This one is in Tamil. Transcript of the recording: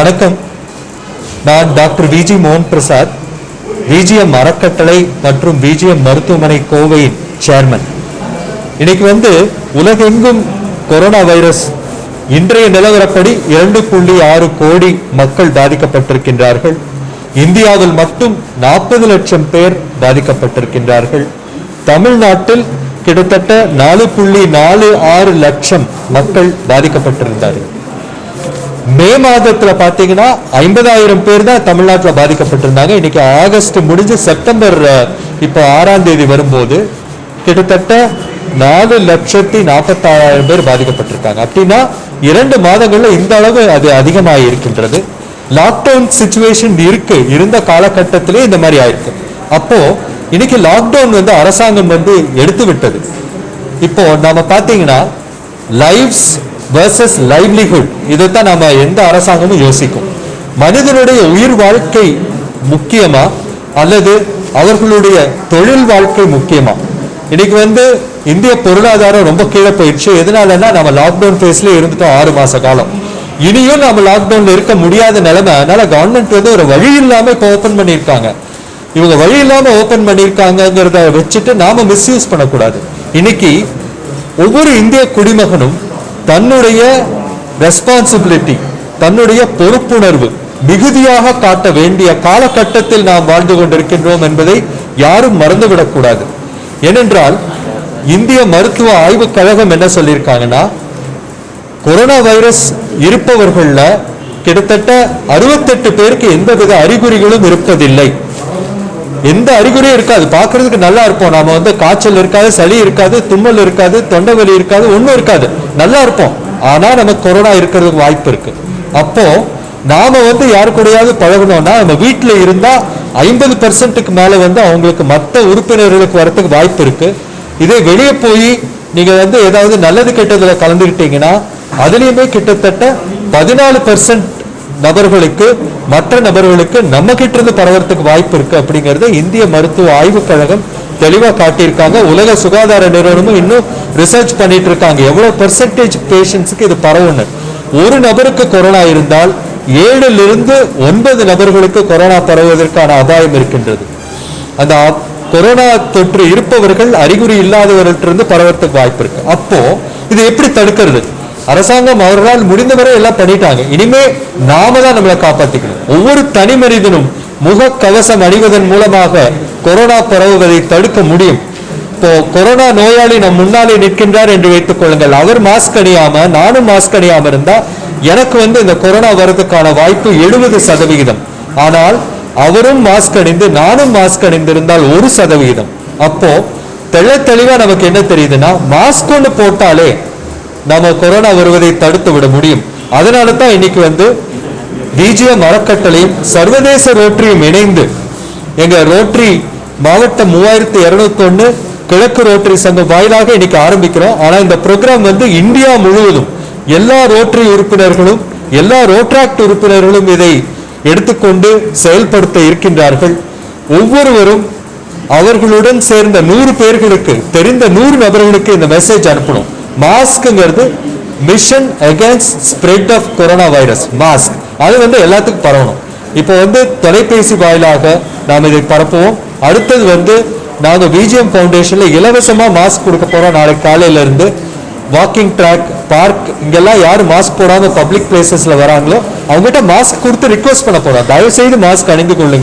வணக்கம். நான் டாக்டர் விஜி மோகன் பிரசாத், விஜிஎம் அறக்கட்டளை மற்றும் விஜிஎம் மருத்துவமனை கோவையின் சேர்மன். இன்னைக்கு உலகெங்கும் கொரோனா வைரஸ் இன்றைய நிலவரப்படி 2.6 கோடி மக்கள் பாதிக்கப்பட்டிருக்கின்றார்கள். இந்தியாவில் மட்டும் 40 லட்சம் பேர் பாதிக்கப்பட்டிருக்கின்றார்கள். தமிழ்நாட்டில் கிட்டத்தட்ட 4.46 லட்சம் மக்கள் பாதிக்கப்பட்டிருந்தார்கள். மே மாதத்துல பாத்தீங்கன்னா 50,000 பேர் தான் தமிழ்நாட்டில் பாதிக்கப்பட்டிருந்தாங்க. இன்னைக்கு ஆகஸ்ட் முடிஞ்சு செப்டம்பர் இப்போ 6ஆம் தேதி வரும்போது கிட்டத்தட்ட 4,46,000 பேர் பாதிக்கப்பட்டிருக்காங்க. அப்படின்னா 2 மாதங்கள்ல இந்த அளவு அது அதிகமாக இருக்கின்றது. லாக்டவுன் சிச்சுவேஷன் இருந்த காலகட்டத்திலே இந்த மாதிரி ஆயிருக்கு. அப்போ இன்னைக்கு லாக்டவுன் அரசாங்கம் எடுத்து விட்டது. இப்போ நாம பாத்தீங்கன்னா லைவ்ஸ் வெர்சஸ் லைவ்லிஹுட், இதைத்தான் நாம எந்த அரசாங்கமும் யோசிக்கும். மனிதனுடைய உயிர் வாழ்க்கை முக்கியமா அல்லது அவர்களுடைய தொழில் வாழ்க்கை முக்கியமா? இன்னைக்கு இந்திய பொருளாதாரம் ரொம்ப கீழே போயிடுச்சு. எதனாலன்னா நம்ம லாக்டவுன் ஃபேஸ்ல இருந்துட்டோம் 6 மாச காலம். இனியும் நம்ம லாக்டவுன்ல இருக்க முடியாத நிலைமை. அதனால கவர்மெண்ட் ஒரு வழி இல்லாம இப்போ ஓபன் பண்ணியிருக்காங்க. இவங்க வழி இல்லாம ஓபன் பண்ணியிருக்காங்கிறத வச்சுட்டு நாம மிஸ்யூஸ் பண்ணக்கூடாது. இன்னைக்கு ஒவ்வொரு இந்திய குடிமகனும் தன்னுடைய ரெஸ்பான்சிபிலிட்டி, தன்னுடைய பொறுப்புணர்வு மிகுதியாக காட்ட வேண்டிய காலகட்டத்தில் நாம் வாழ்ந்து கொண்டிருக்கின்றோம் என்பதை யாரும் மறந்துவிடக்கூடாது. ஏனென்றால் இந்திய மருத்துவ ஆய்வுக் கழகம் என்ன சொல்லியிருக்காங்கன்னா, கொரோனா வைரஸ் இருப்பவர்கள்ல கிட்டத்தட்ட 68 பேருக்கு எந்தவித அறிகுறிகளும் இருப்பதில்லை. எந்த அறிகுறியும் இருக்காது. பார்க்கறதுக்கு நல்லா இருப்போம். நாம காய்ச்சல் இருக்காது, சளி இருக்காது, தும்மல் இருக்காது, தொண்டை வலி இருக்காது, ஒன்றும் இருக்காது, நல்லா இருப்போம். ஆனா நமக்கு கொரோனா இருக்கிறதுக்கு வாய்ப்பு இருக்கு. அப்போ நாம யாரு கூடயாவது பழகணும்னா நம்ம வீட்டுல இருந்தா 50% மேல அவங்களுக்கு மற்ற உறுப்பினர்களுக்கு வரத்துக்கு வாய்ப்பு இருக்கு. இதே வெளியே போய் நீங்க ஏதாவது நல்லது கெட்டதுல கலந்துக்கிட்டீங்கன்னா அதுலயுமே கிட்டத்தட்ட 14% நபர்களுக்கு, மற்ற நபர்களுக்கு நம்ம கிட்ட இருந்து பரவறதுக்கு வாய்ப்பு இருக்கு. அப்படிங்கறத இந்திய மருத்துவ ஆய்வுக் கழகம் தெளிவா காட்டியிருக்காங்க. உலக சுகாதார நிறுவனமும் இன்னும் ரிசர்ச் பண்ணிட்டு இருக்காங்க எவ்வளவு பெர்சன்டேஜ் பேஷண்ட்ஸுக்கு இது பரவுன்னு. ஒரு நபருக்கு கொரோனா இருந்தால் 7 to 9 நபர்களுக்கு கொரோனா பரவுவதற்கான அபாயம் இருக்கின்றது. அந்த கொரோனா தொற்று இருப்பவர்கள் அறிகுறி இல்லாதவர்களிருந்து பரவறதுக்கு வாய்ப்பு இருக்கு. அப்போ இது எப்படி தடுக்கிறது? அரசாங்கம் அவர்களால் முடிந்தவரை எல்லாம் பண்ணிட்டாங்க. இனிமே நாம தான் நம்மளை காப்பாற்றிக்கணும். ஒவ்வொரு தனி மனிதனும் முக கவசம் அணிவதன் மூலமாக கொரோனா பரவுவதை தடுக்க முடியும். இப்போ கொரோனா நோயாளி நம் முன்னாலே நிற்கின்றார் என்று வைத்துக் கொள்ளுங்கள். அவர் மாஸ்க் அணியாம, நானும் மாஸ்க் அணியாம இருந்தா எனக்கு இந்த கொரோனா வரதுக்கான வாய்ப்பு 70%. ஆனால் அவரும் மாஸ்க் அணிந்து நானும் மாஸ்க் அணிந்திருந்தால் 1%. அப்போ தெளிவா நமக்கு என்ன தெரியுதுன்னா, மாஸ்க் ஒன்று போட்டாலே நம்ம கொரோனா வருவதை தடுத்து விட முடியும். அதனால தான் இன்னைக்கு விஜிஎம் அறக்கட்டளையும் சர்வதேச ரோட்டரியும் இணைந்து எங்க ரோட்டரி மாவட்டம் 3201 கிழக்கு ரோட்டரி சங்கம் வாயிலாக இன்னைக்கு ஆரம்பிக்கிறோம். ஆனா இந்த ப்ரோக்ராம் இந்தியா முழுவதும் எல்லா ரோட்டரி உறுப்பினர்களும், எல்லா ரோட்ராக்ட் உறுப்பினர்களும் இதை எடுத்துக்கொண்டு செயல்படுத்த இருக்கின்றார்கள். ஒவ்வொருவரும் அவர்களுடன் சேர்ந்த 100 பேர்களுக்கு, தெரிந்த 100 நபர்களுக்கு இந்த மெசேஜ் அனுப்பணும். மாஸ்க்ங்கிறது mission against spread of corona virus. Mask அது எல்லாத்துக்கும் பரவணும். இப்போ தொலைபேசி வாயிலாக நாம் இதை பரப்புவோம். அடுத்தது நாங்கள் விஜிஎம் ஃபவுண்டேஷன்ல இலவசமா மாஸ்க் கொடுக்க போறோம். நாளைக்கு காலையில இருந்து வாக்கிங் ட்ராக், பார்க், இங்கெல்லாம் யாரு மாஸ்க் போடாம பப்ளிக் பிளேசஸ்ல வராங்களோ அவங்ககிட்ட மாஸ்க் கொடுத்து ரிக்வெஸ்ட் பண்ண போறோம். தயவு செய்து மாஸ்க் அணிந்து கொள்ளுங்க.